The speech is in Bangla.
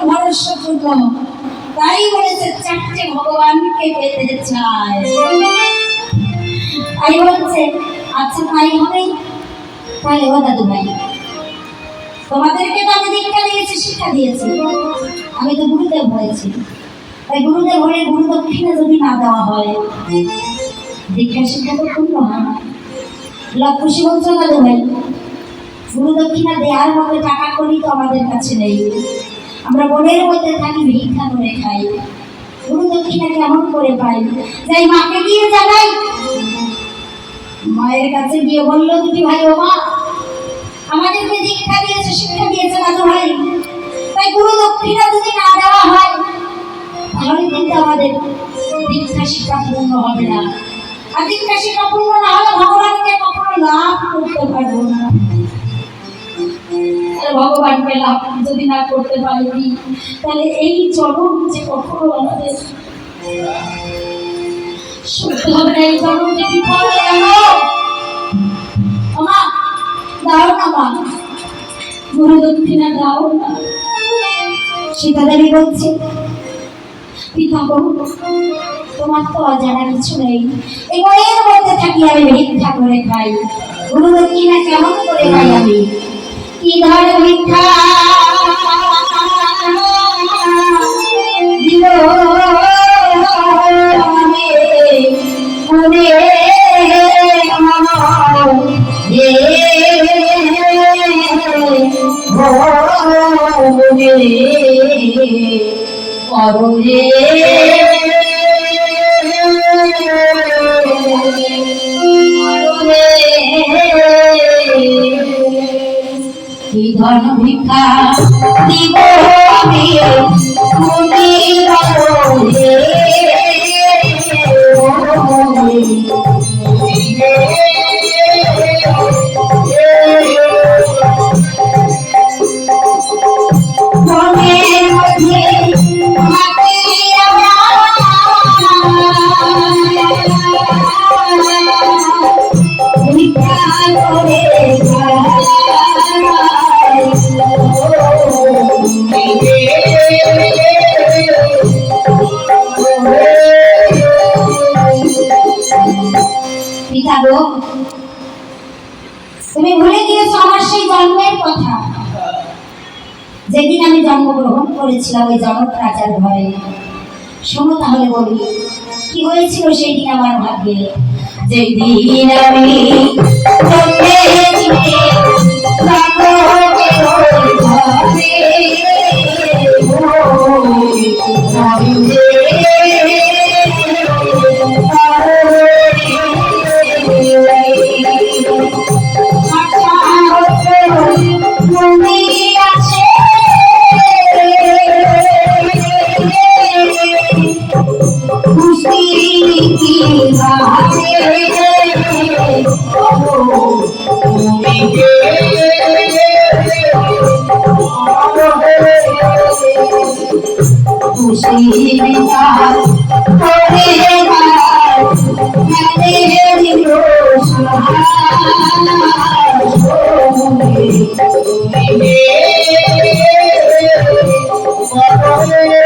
ভরসাযোগ্য, তাই বলেছে চারটে ভগবানকে পেতে চায়। তাই বলছে আচ্ছা তাই হবে, তাহলে ও দাদু ভাই তোমাদেরকে তো আমি দীক্ষা দিয়েছি, শিক্ষা দিয়েছি, আমি তো গুরুদেব হয়েছি, তাই গুরুদেব হলে গুরু দক্ষিণা যদি না দেওয়া হয় দীক্ষা শিক্ষা তো পূর্ণ হয় না। লাভ খুশি বলছো দাদু ভাই, গুরু দক্ষিণা দেওয়ার মতো টাকা করি তো আমাদের কাছে নেই, আমরা বনের মধ্যে থাকি, ভিক্ষা করে খাই, গুরু দক্ষিণা কেমন করে পাই? যাই মাকে গিয়ে জানাই, মায়ের কাছে গিয়ে বললো দুটি ভাই ও মা আমাদেরকে দীক্ষা দিয়েছে, শিক্ষা দিয়েছে দাদু ভাই, তাই গুরু দক্ষিণা যদি না দেওয়া হয় তাহলে কিন্তু আমাদের দীক্ষা শিক্ষা পূর্ণ হবে না, আর দীক্ষা শিক্ষা পূর্ণ না হলে ভগবানকে কখনো লাভ করতে পারবো না। ভগবানকে লাভ যদি না করতে পারি তাহলে এই জন্ম যে কখনো আমাদের শুদ্ধ হবে না, এই জন্ম যে বিফল হয়ে গেল। মা দাও না, মা গুরু দক্ষিণা দাও না। সীতাদেবী বলছে পিতা তোমার তো অজানা কিছু নেই, এই বনের মধ্যে থাকি আমি ভিক্ষা করে খাই, গুরু দক্ষিণা কেমন করে খাই আমি? কি ধর ভিক্ষা দিল কি ধন ভিক্ষা দিব আমি তুমি ভুলে গিয়েছো আমার সেই জন্মের কথা, যেদিন আমি জন্মগ্রহণ করেছিলাম ওই জগৎ রাজার ঘরে। শোনো তাহলে বলি কি হয়েছিল সেই দিন আমার ভাগ্যে। যেদিন আমি Oh,